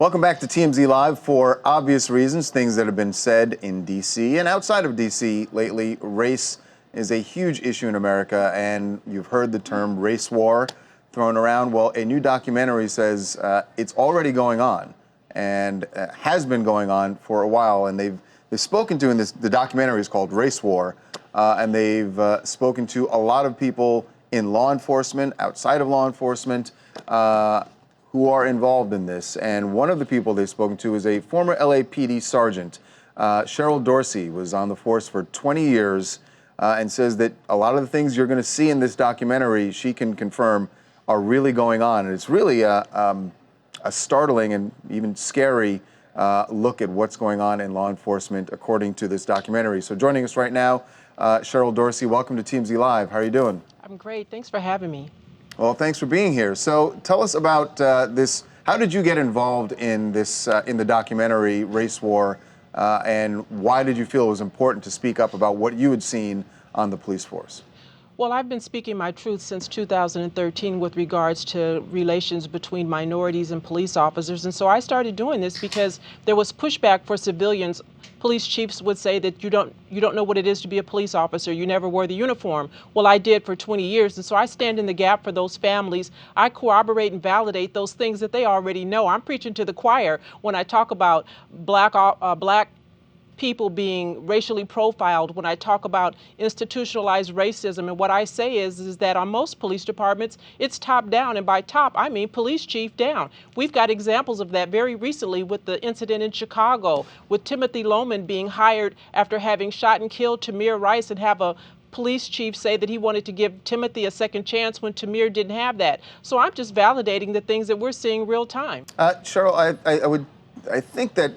Welcome back to TMZ Live. For obvious reasons, things that have been said in D.C. and outside of D.C. lately, race is a huge issue in America, and you've heard the term race war thrown around. Well, a new documentary says it's already going on and has been going on for a while, and they've spoken to, in this, the documentary is called Race War, and they've spoken to a lot of people in law enforcement, outside of law enforcement, who are involved in this. And one of the people they've spoken to is a former LAPD sergeant. Cheryl Dorsey was on the force for 20 years and says that a lot of the things you're going to see in this documentary, she can confirm, are really going on. And it's really a startling and even scary look at what's going on in law enforcement, according to this documentary. So joining us right now, Cheryl Dorsey, welcome to TMZ Live. How are you doing? I'm great. Thanks for having me. Well, thanks for being here. So tell us about this. How did you get involved in this, in the documentary Race War, and why did you feel it was important to speak up about what you had seen on the police force? Well, I've been speaking my truth since 2013 with regards to relations between minorities and police officers. And so I started doing this because there was pushback for civilians. Police chiefs would say that you don't know what it is to be a police officer. You never wore the uniform. Well, I did for 20 years. And so I stand in the gap for those families. I corroborate and validate those things that they already know. I'm preaching to the choir when I talk about black people being racially profiled, when I talk about institutionalized racism. And what I say is that on most police departments, it's top down. And by top, I mean police chief down. We've got examples of that very recently with the incident in Chicago, with Timothy Loman being hired after having shot and killed Tamir Rice, and have a police chief say that he wanted to give Timothy a second chance when Tamir didn't have that. So I'm just validating the things that we're seeing real time. Cheryl, I think that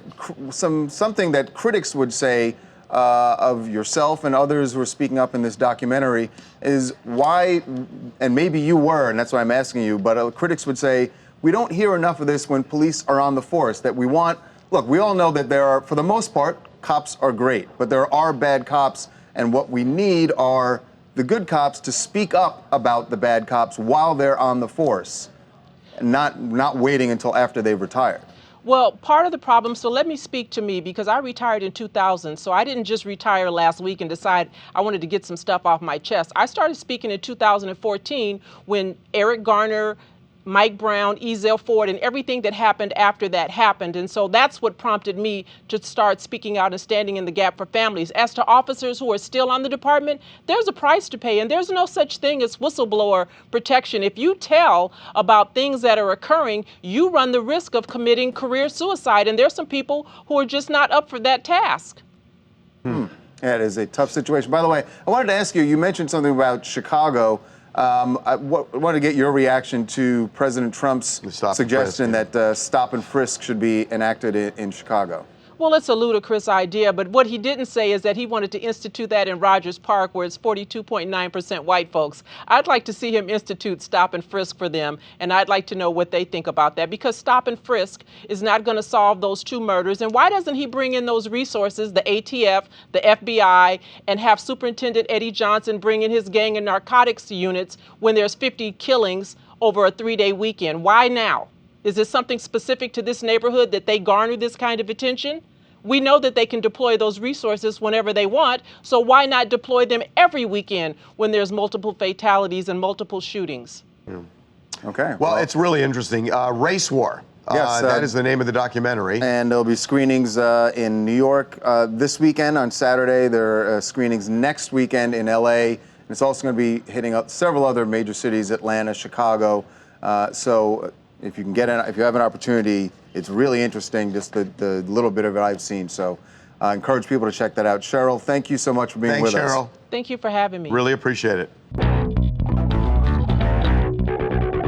something that critics would say of yourself and others who are speaking up in this documentary is why, and maybe you were, and that's why I'm asking you, but critics would say, we don't hear enough of this when police are on the force, that we want, look, we all know that there are, for the most part, cops are great, but there are bad cops, and what we need are the good cops to speak up about the bad cops while they're on the force, and not waiting until after they've retired. Well, part of the problem, so let me speak to me, because I retired in 2000, so I didn't just retire last week and decide I wanted to get some stuff off my chest. I started speaking in 2014 when Eric Garner, Mike Brown, Ezell Ford, and everything that happened after that happened. And so that's what prompted me to start speaking out and standing in the gap for families. As to officers who are still on the department, there's a price to pay, and there's no such thing as whistleblower protection. If you tell about things that are occurring, you run the risk of committing career suicide, and there's some people who are just not up for that task. Yeah, it is a tough situation. By the way, I wanted to ask you, you mentioned something about Chicago. I want to get your reaction to President Trump's suggestion that stop and frisk should be enacted in Chicago. Well, it's a ludicrous idea, but what he didn't say is that he wanted to institute that in Rogers Park, where it's 42.9% white folks. I'd like to see him institute stop and frisk for them, and I'd like to know what they think about that, because stop and frisk is not going to solve those two murders. And why doesn't he bring in those resources, the ATF, the FBI, and have Superintendent Eddie Johnson bring in his gang and narcotics units when there's 50 killings over a 3-day weekend? Why now? Is this something specific to this neighborhood that they garner this kind of attention? We know that they can deploy those resources whenever they want, so why not deploy them every weekend when there's multiple fatalities and multiple shootings? Yeah. Okay. Well, it's really interesting. Race War. Yes, that is the name of the documentary. And there'll be screenings in New York this weekend on Saturday. There are screenings next weekend in LA. And it's also going to be hitting up several other major cities, Atlanta, Chicago. So if you can if you have an opportunity, it's really interesting, just the little bit of it I've seen. So I encourage people to check that out. Cheryl, thank you so much for being with us. Thanks, Cheryl. Thank you for having me. Really appreciate it.